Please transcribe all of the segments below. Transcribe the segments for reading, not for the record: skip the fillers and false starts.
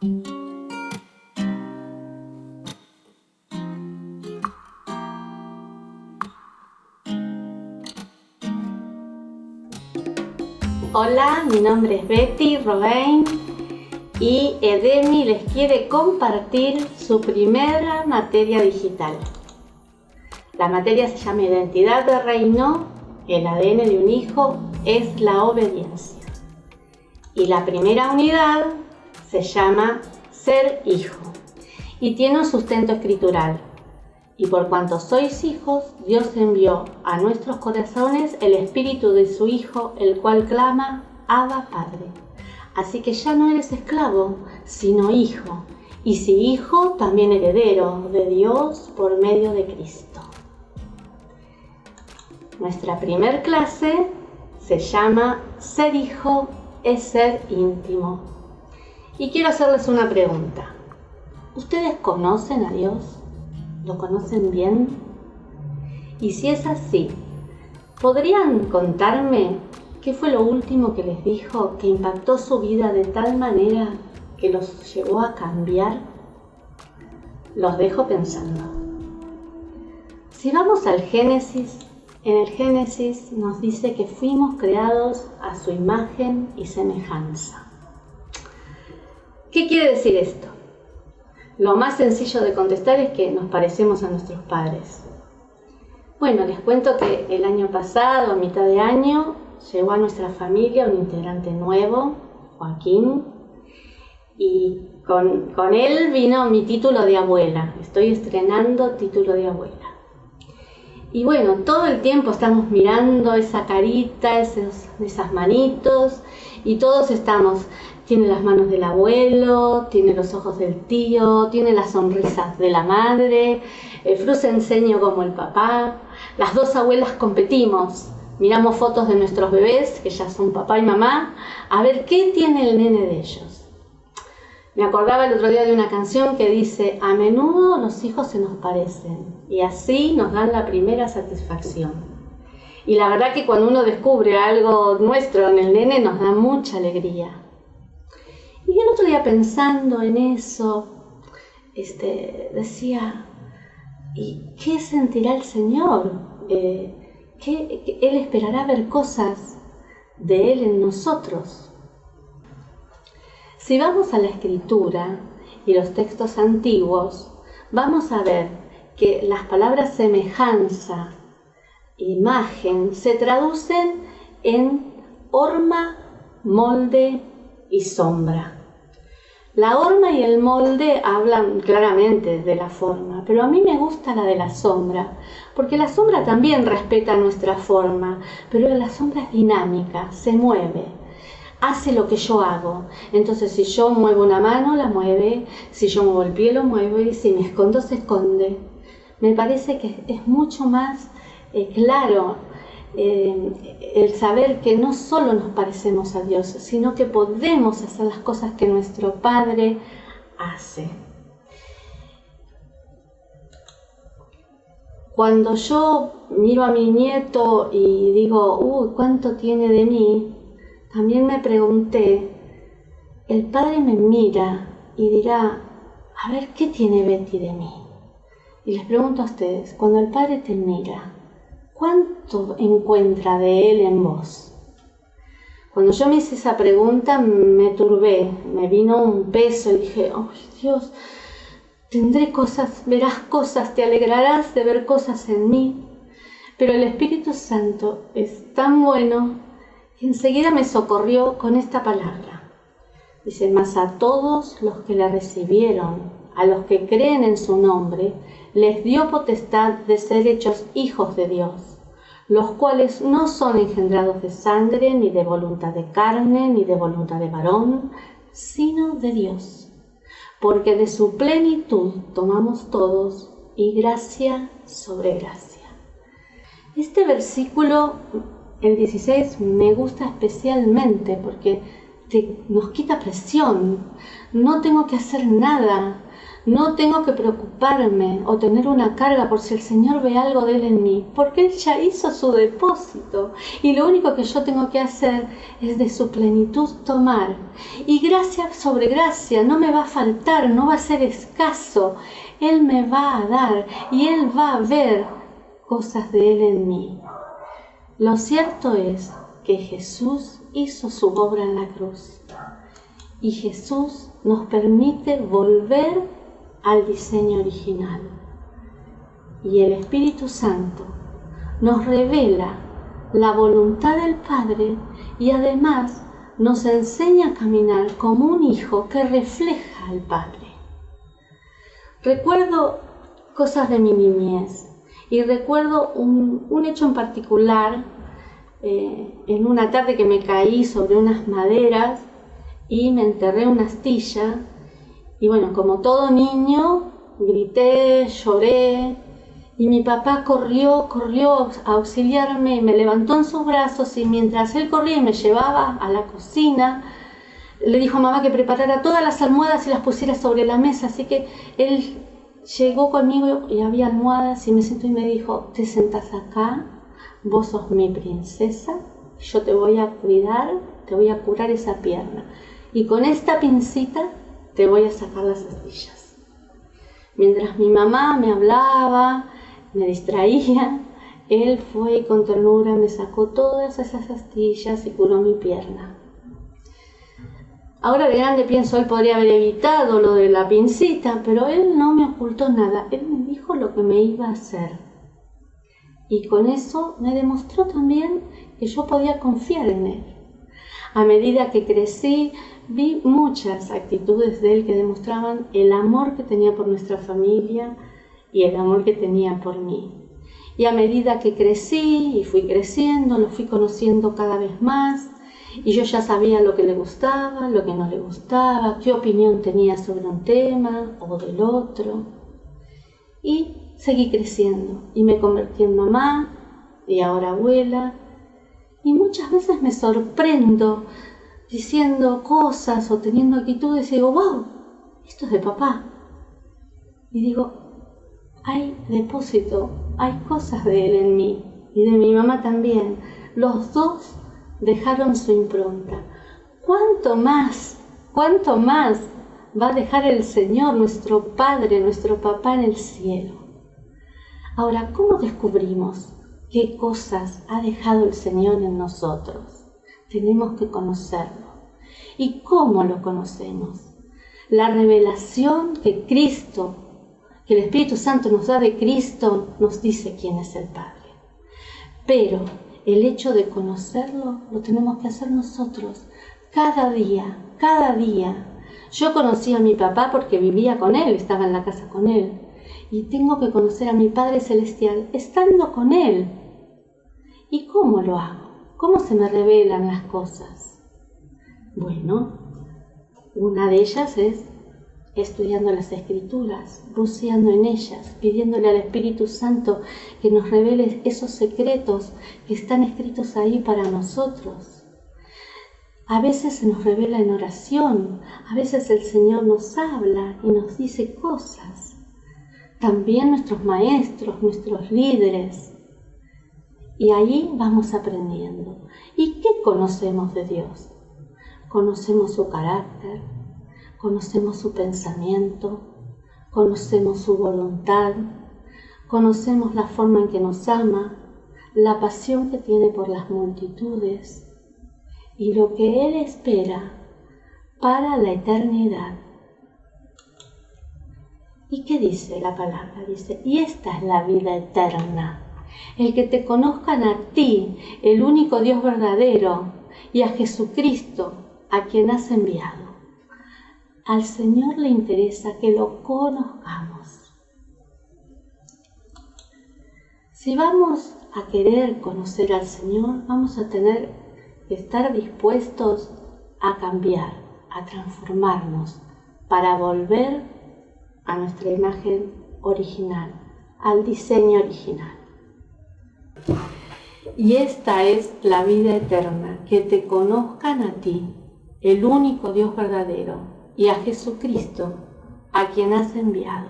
Hola, mi nombre es Betty Robain y EDEMI les quiere compartir su primera materia digital. La materia se llama Identidad de Reino, el ADN de un hijo es la obediencia. Y la primera unidad se llama Ser hijo y tiene un sustento escritural. Y por cuanto sois hijos, Dios envió a nuestros corazones el espíritu de su Hijo, el cual clama, Abba Padre. Así que ya no eres esclavo, sino hijo. Y si hijo, también heredero de Dios por medio de Cristo. Nuestra primer clase se llama Ser hijo es ser íntimo. Y quiero hacerles una pregunta. ¿Ustedes conocen a Dios? ¿Lo conocen bien? Y si es así, ¿podrían contarme qué fue lo último que les dijo que impactó su vida de tal manera que los llevó a cambiar? Los dejo pensando. Si vamos al Génesis, en el Génesis nos dice que fuimos creados a su imagen y semejanza. ¿Qué quiere decir esto? Lo más sencillo de contestar es que nos parecemos a nuestros padres. Bueno, les cuento que el año pasado, a mitad de año, llegó a nuestra familia un integrante nuevo, Joaquín, y con él vino mi título de abuela. Estoy estrenando título de abuela. Y bueno, todo el tiempo estamos mirando esa carita, esas manitos, y todos estamos... Tiene las manos del abuelo, tiene los ojos del tío, tiene las sonrisas de la madre, fruce el ceño como el papá. Las dos abuelas competimos, miramos fotos de nuestros bebés, que ya son papá y mamá, a ver qué tiene el nene de ellos. Me acordaba el otro día de una canción que dice, a menudo los hijos se nos parecen y así nos dan la primera satisfacción. Y la verdad que cuando uno descubre algo nuestro en el nene nos da mucha alegría. Y el otro día pensando en eso, decía, ¿y qué sentirá el Señor? ¿Qué Él esperará ver cosas de Él en nosotros? Si vamos a la Escritura y los textos antiguos, vamos a ver que las palabras semejanza, imagen, se traducen en horma, molde y sombra. La horma y el molde hablan claramente de la forma, pero a mí me gusta la de la sombra, porque la sombra también respeta nuestra forma, pero la sombra es dinámica, se mueve, hace lo que yo hago. Entonces si yo muevo una mano, la mueve, si yo muevo el pie, lo mueve, y si me escondo, se esconde. Me parece que es mucho más claro el saber que no solo nos parecemos a Dios, sino que podemos hacer las cosas que nuestro Padre hace. Cuando yo miro a mi nieto y digo, ¿cuánto tiene de mí? También me pregunté, el Padre me mira y dirá, a ver, ¿qué tiene Betty de mí? Y les pregunto a ustedes, cuando el Padre te mira, ¿cuánto encuentra de Él en vos? Cuando yo me hice esa pregunta me turbé, me vino un peso y dije, oh Dios, tendré cosas, verás cosas, te alegrarás de ver cosas en mí. Pero el Espíritu Santo es tan bueno que enseguida me socorrió con esta palabra. Dice, mas a todos los que la recibieron, a los que creen en su nombre, les dio potestad de ser hechos hijos de Dios, los cuales no son engendrados de sangre, ni de voluntad de carne, ni de voluntad de varón, sino de Dios. Porque de su plenitud tomamos todos, y gracia sobre gracia. Este versículo, el 16, me gusta especialmente porque nos quita presión. No tengo que hacer nada, no tengo que preocuparme o tener una carga por si el Señor ve algo de Él en mí, porque Él ya hizo su depósito y lo único que yo tengo que hacer es de su plenitud tomar. Y gracia sobre gracia, no me va a faltar, no va a ser escaso. Él me va a dar y Él va a ver cosas de Él en mí. Lo cierto es que Jesús hizo su obra en la cruz y Jesús nos permite volver al diseño original. Y el Espíritu Santo nos revela la voluntad del Padre y además nos enseña a caminar como un hijo que refleja al Padre. Recuerdo cosas de mi niñez y recuerdo un hecho en particular. En una tarde que me caí sobre unas maderas y me enterré una astilla y bueno, como todo niño, grité, lloré y mi papá corrió a auxiliarme y me levantó en sus brazos y mientras él corría y me llevaba a la cocina, le dijo a mamá que preparara todas las almohadas y las pusiera sobre la mesa, así que él llegó conmigo y había almohadas y me sentó y me dijo, te sentás acá. Vos sos mi princesa, yo te voy a cuidar, te voy a curar esa pierna. Y con esta pincita te voy a sacar las astillas. Mientras mi mamá me hablaba, me distraía, él fue y con ternura me sacó todas esas astillas y curó mi pierna. Ahora de grande pienso, él podría haber evitado lo de la pincita, pero él no me ocultó nada. Él me dijo lo que me iba a hacer. Y con eso me demostró también que yo podía confiar en Él. A medida que crecí, vi muchas actitudes de Él que demostraban el amor que tenía por nuestra familia y el amor que tenía por mí. Y a medida que crecí y fui creciendo, lo fui conociendo cada vez más. Y yo ya sabía lo que le gustaba, lo que no le gustaba, qué opinión tenía sobre un tema o del otro. Y seguí creciendo y me convertí en mamá y ahora abuela y muchas veces me sorprendo diciendo cosas o teniendo actitudes y digo, wow, esto es de papá. Y digo, hay depósito, hay cosas de él en mí y de mi mamá también. Los dos dejaron su impronta. ¿Cuánto más va a dejar el Señor, nuestro Padre, nuestro papá en el cielo? Ahora, ¿cómo descubrimos qué cosas ha dejado el Señor en nosotros? Tenemos que conocerlo. ¿Y cómo lo conocemos? La revelación que Cristo, que el Espíritu Santo nos da de Cristo, nos dice quién es el Padre. Pero el hecho de conocerlo lo tenemos que hacer nosotros, cada día, cada día. Yo conocí a mi papá porque vivía con él, estaba en la casa con él. Y tengo que conocer a mi Padre Celestial estando con Él. ¿Y cómo lo hago? ¿Cómo se me revelan las cosas? Bueno, una de ellas es estudiando las Escrituras, buceando en ellas, pidiéndole al Espíritu Santo que nos revele esos secretos que están escritos ahí para nosotros. A veces se nos revela en oración, a veces el Señor nos habla y nos dice cosas. También nuestros maestros, nuestros líderes. Y ahí vamos aprendiendo. ¿Y qué conocemos de Dios? Conocemos su carácter, conocemos su pensamiento, conocemos su voluntad, conocemos la forma en que nos ama, la pasión que tiene por las multitudes y lo que Él espera para la eternidad. ¿Y qué dice la palabra? Dice, y esta es la vida eterna, el que te conozcan a ti, el único Dios verdadero, y a Jesucristo, a quien has enviado. Al Señor le interesa que lo conozcamos. Si vamos a querer conocer al Señor, vamos a tener que estar dispuestos a cambiar, a transformarnos, para volver a nuestra imagen original, al diseño original. Y esta es la vida eterna, que te conozcan a ti, el único Dios verdadero, y a Jesucristo, a quien has enviado.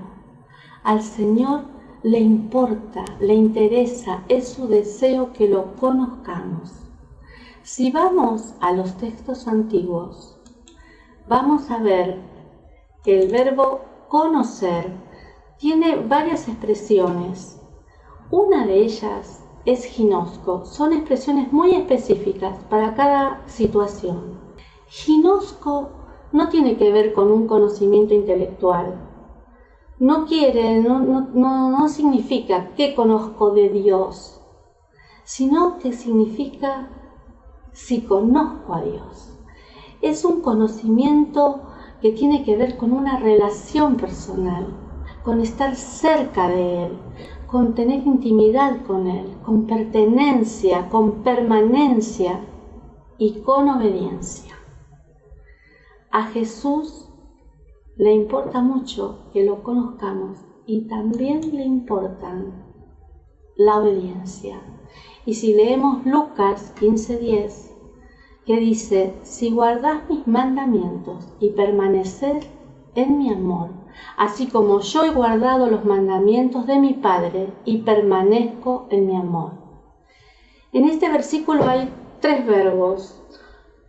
Al Señor le importa, le interesa, es su deseo que lo conozcamos. Si vamos a los textos antiguos, vamos a ver que el verbo conocer tiene varias expresiones. Una de ellas es ginosco. Son expresiones muy específicas para cada situación. Ginosco no tiene que ver con un conocimiento intelectual. No significa que conozco de Dios, sino que significa si conozco a Dios. Es un conocimiento que tiene que ver con una relación personal, con estar cerca de Él, con tener intimidad con Él, con pertenencia, con permanencia y con obediencia. A Jesús le importa mucho que lo conozcamos y también le importa la obediencia. Y si leemos Lucas 15:10, que dice: si guardás mis mandamientos y permaneced en mi amor, así como yo he guardado los mandamientos de mi Padre y permanezco en mi amor. En este versículo hay 3 verbos,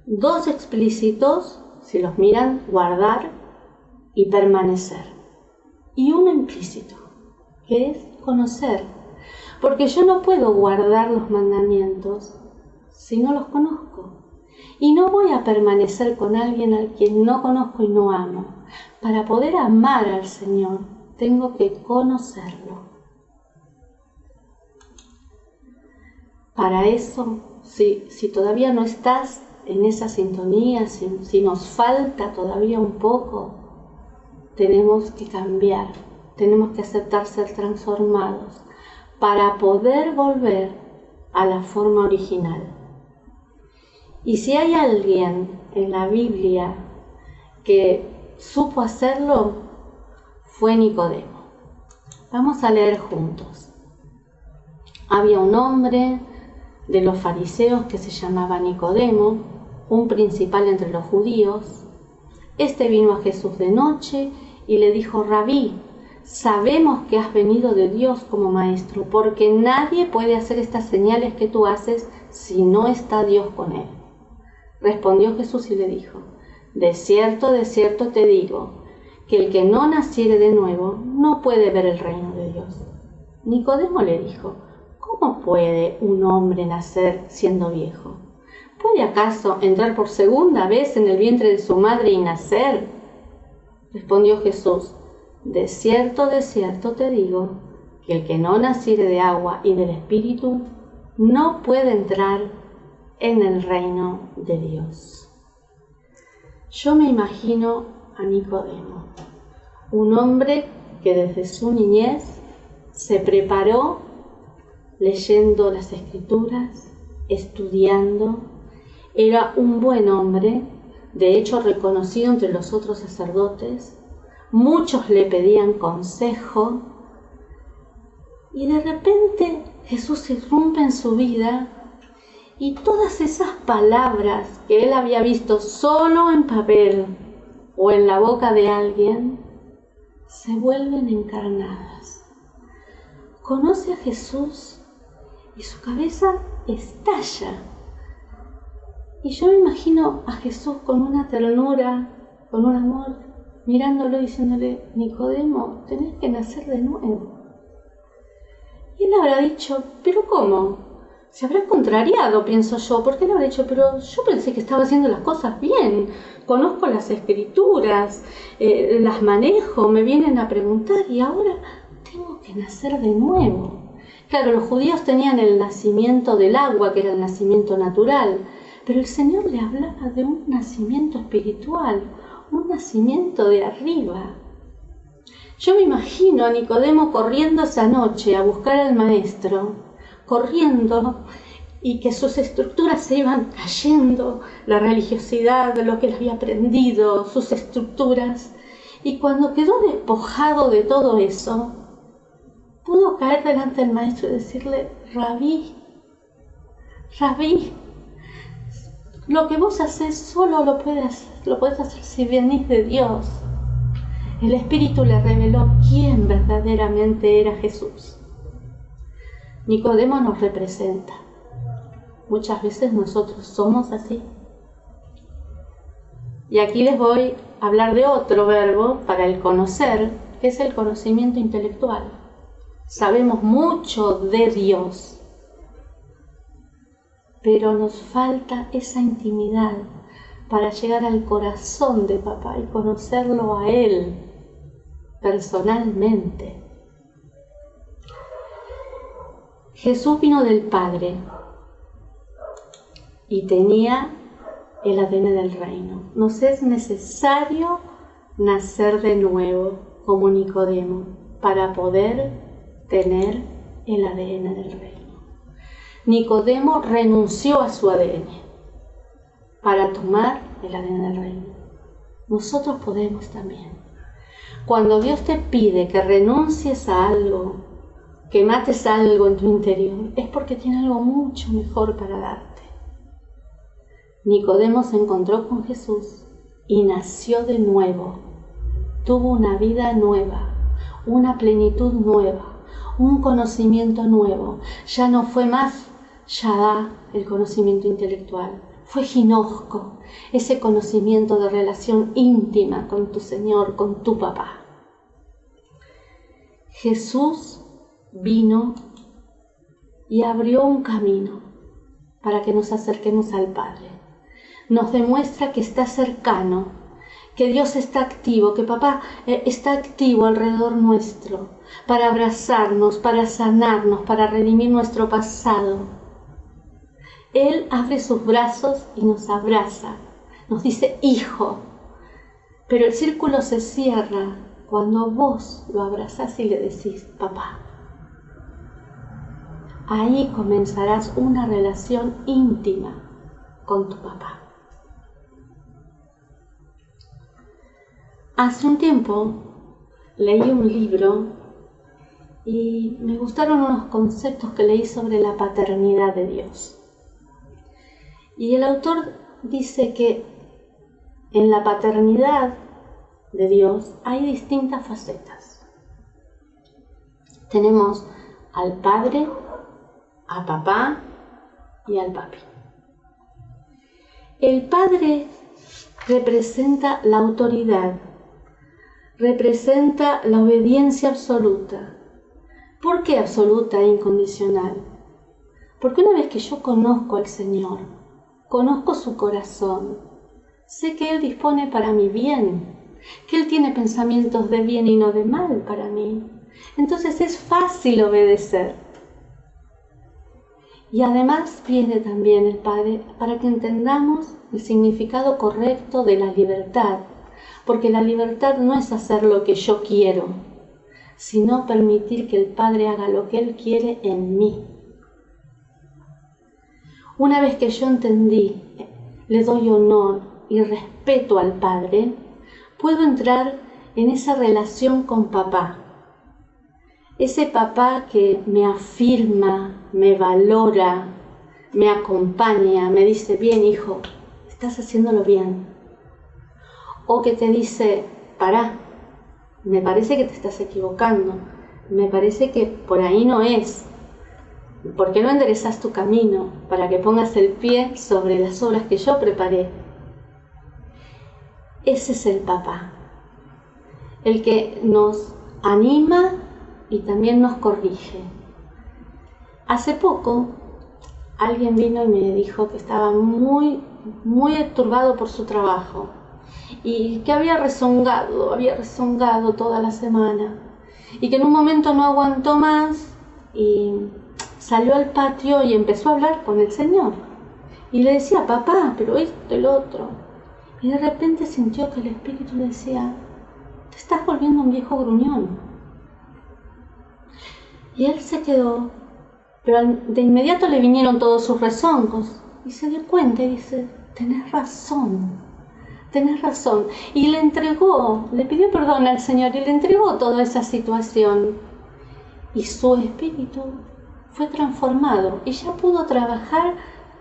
2 explícitos, si los miran, guardar y permanecer, y uno implícito, que es conocer, porque yo no puedo guardar los mandamientos si no los conozco. Y no voy a permanecer con alguien al quien no conozco y no amo. Para poder amar al Señor, tengo que conocerlo. Para eso, si todavía no estás en esa sintonía, si nos falta todavía un poco, tenemos que cambiar, tenemos que aceptar ser transformados para poder volver a la forma original. Y si hay alguien en la Biblia que supo hacerlo, fue Nicodemo. Vamos a leer juntos. Había un hombre de los fariseos que se llamaba Nicodemo, un principal entre los judíos. Este vino a Jesús de noche y le dijo: Rabí, sabemos que has venido de Dios como maestro, porque nadie puede hacer estas señales que tú haces si no está Dios con él. Respondió Jesús y le dijo: de cierto te digo, que el que no naciere de nuevo no puede ver el reino de Dios. Nicodemo le dijo: ¿cómo puede un hombre nacer siendo viejo? ¿Puede acaso entrar por segunda vez en el vientre de su madre y nacer? Respondió Jesús: de cierto te digo, que el que no naciere de agua y del Espíritu no puede entrar en el reino de Dios. Yo me imagino a Nicodemo, un hombre que desde su niñez se preparó leyendo las Escrituras, estudiando. Era un buen hombre, de hecho reconocido entre los otros sacerdotes. Muchos le pedían consejo y de repente Jesús irrumpe en su vida y todas esas palabras que él había visto solo en papel o en la boca de alguien se vuelven encarnadas. Conoce a Jesús y su cabeza estalla. Y yo me imagino a Jesús con una ternura, con un amor, mirándolo y diciéndole: Nicodemo, tenés que nacer de nuevo. Y él habrá dicho: ¿pero cómo? Se habrá contrariado, pienso yo, porque él habrá dicho: pero yo pensé que estaba haciendo las cosas bien, conozco las Escrituras, las manejo, me vienen a preguntar y ahora tengo que nacer de nuevo. Claro, los judíos tenían el nacimiento del agua, que era el nacimiento natural, pero el Señor le hablaba de un nacimiento espiritual, un nacimiento de arriba. Yo me imagino a Nicodemo corriendo esa noche a buscar al maestro, corriendo, y que sus estructuras se iban cayendo, la religiosidad, lo que él había aprendido, sus estructuras, y cuando quedó despojado de todo eso, pudo caer delante del maestro y decirle: Rabí, Lo que vos haces solo lo podés hacer si venís de Dios. El Espíritu le reveló quién verdaderamente era Jesús. Nicodemo nos representa. Muchas veces nosotros somos así. Y aquí les voy a hablar de otro verbo para el conocer, que es el conocimiento intelectual. Sabemos mucho de Dios, pero nos falta esa intimidad para llegar al corazón de papá y conocerlo a Él personalmente. Jesús vino del Padre y tenía el ADN del reino. Nos es necesario nacer de nuevo como Nicodemo para poder tener el ADN del reino. Nicodemo renunció a su ADN para tomar el ADN del reino. Nosotros podemos también. Cuando Dios te pide que renuncies a algo, que mates algo en tu interior, es porque tiene algo mucho mejor para darte. Nicodemo se encontró con Jesús y nació de nuevo. Tuvo una vida nueva, una plenitud nueva, un conocimiento nuevo. Ya no fue más Yadá, el conocimiento intelectual. Fue ginosco, ese conocimiento de relación íntima con tu Señor, con tu papá. Jesús vino y abrió un camino para que nos acerquemos al Padre. Nos demuestra que está cercano, que Dios está activo, que papá está activo alrededor nuestro, para abrazarnos, para sanarnos, para redimir nuestro pasado. Él abre sus brazos y nos abraza, nos dice hijo, pero el círculo se cierra cuando vos lo abrazás y le decís papá. Ahí comenzarás una relación íntima con tu papá. Hace un tiempo leí un libro y me gustaron unos conceptos que leí sobre la paternidad de Dios. Y el autor dice que en la paternidad de Dios hay distintas facetas. Tenemos al padre, a papá y al papi. El padre representa la autoridad, representa la obediencia absoluta. ¿Por qué absoluta e incondicional? Porque una vez que yo conozco al Señor, conozco su corazón, sé que Él dispone para mi bien, que Él tiene pensamientos de bien y no de mal para mí. Entonces es fácil obedecer. Y además viene también el Padre para que entendamos el significado correcto de la libertad, porque la libertad no es hacer lo que yo quiero, sino permitir que el Padre haga lo que Él quiere en mí. Una vez que yo entendí, le doy honor y respeto al Padre, puedo entrar en esa relación con papá. Ese papá que me afirma, me valora, me acompaña, me dice, bien hijo, estás haciéndolo bien. O que te dice, pará, me parece que te estás equivocando, me parece que por ahí no es. ¿Por qué no enderezas tu camino para que pongas el pie sobre las obras que yo preparé? Ese es el papá, el que nos anima y también nos corrige. Hace poco alguien vino y me dijo que estaba muy turbado por su trabajo y que había rezongado toda la semana y que en un momento no aguantó más y salió al patio y empezó a hablar con el Señor. Y le decía, papá, pero esto, el otro. Y de repente sintió que el Espíritu le decía, te estás volviendo un viejo gruñón. Y él se quedó, pero de inmediato le vinieron todos sus rezongos. Y se dio cuenta y dice, tenés razón. Y le pidió perdón al Señor y le entregó toda esa situación. Y su espíritu fue transformado y ya pudo trabajar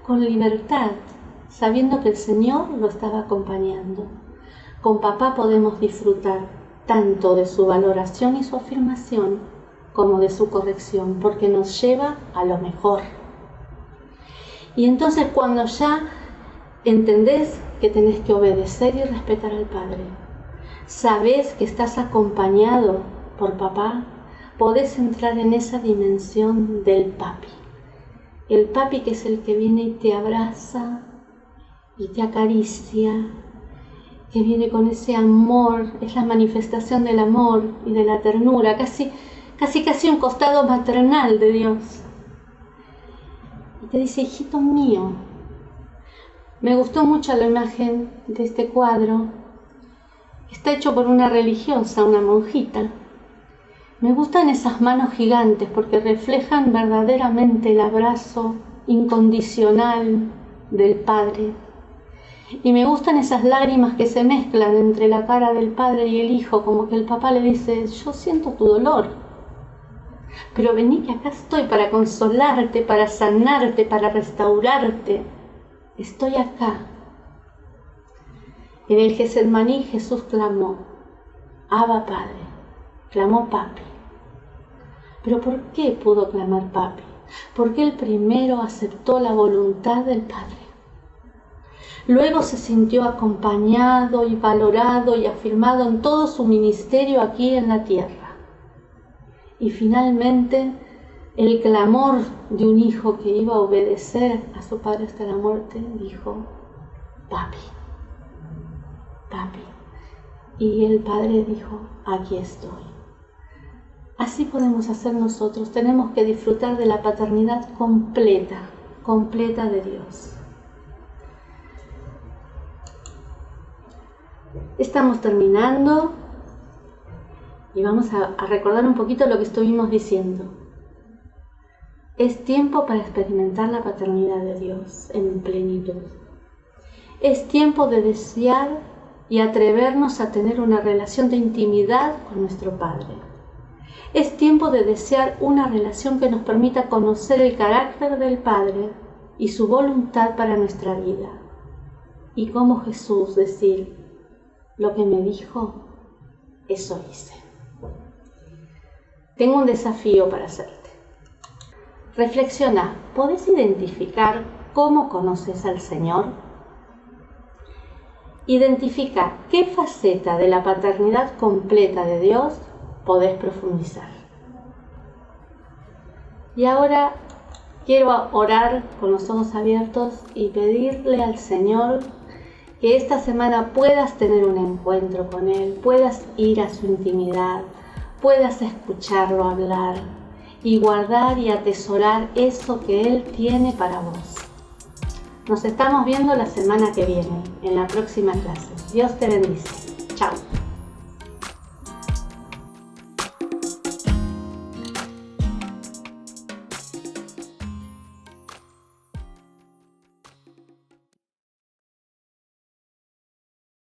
con libertad, sabiendo que el Señor lo estaba acompañando. Con papá podemos disfrutar tanto de su valoración y su afirmación como de su corrección, porque nos lleva a lo mejor. Y entonces cuando ya entendés que tenés que obedecer y respetar al Padre, sabés que estás acompañado por papá, podés entrar en esa dimensión del papi. El papi que es el que viene y te abraza y te acaricia, que viene con ese amor, es la manifestación del amor y de la ternura, casi un costado maternal de Dios. Y te dice, hijito mío. Me gustó mucho la imagen de este cuadro. Está hecho por una religiosa, una monjita. Me gustan esas manos gigantes porque reflejan verdaderamente el abrazo incondicional del Padre. Y me gustan esas lágrimas que se mezclan entre la cara del Padre y el Hijo, como que el papá le dice, yo siento tu dolor, pero vení que acá estoy para consolarte, para sanarte, para restaurarte. Estoy acá. En el Getsemaní Jesús clamó, Abba Padre, clamó papi. ¿Pero por qué pudo clamar papi? Porque él primero aceptó la voluntad del Padre. Luego se sintió acompañado y valorado y afirmado en todo su ministerio aquí en la tierra. Y finalmente, el clamor de un hijo que iba a obedecer a su padre hasta la muerte, dijo, papi, papi. Y el Padre dijo, aquí estoy. Así podemos hacer nosotros. Tenemos que disfrutar de la paternidad completa de Dios. Estamos terminando y vamos a recordar un poquito lo que estuvimos diciendo. Es tiempo para experimentar la paternidad de Dios en plenitud. Es tiempo de desear y atrevernos a tener una relación de intimidad con nuestro Padre. Es tiempo de desear una relación que nos permita conocer el carácter del Padre y su voluntad para nuestra vida. Y como Jesús decir, lo que me dijo, eso hice. Tengo un desafío para hacerte. Reflexiona, ¿podés identificar cómo conoces al Señor? Identifica qué faceta de la paternidad completa de Dios podés profundizar. Y ahora quiero orar con los ojos abiertos y pedirle al Señor que esta semana puedas tener un encuentro con Él, puedas ir a su intimidad, puedas escucharlo hablar y guardar y atesorar eso que Él tiene para vos. Nos estamos viendo la semana que viene, en la próxima clase. Dios te bendice. Chao.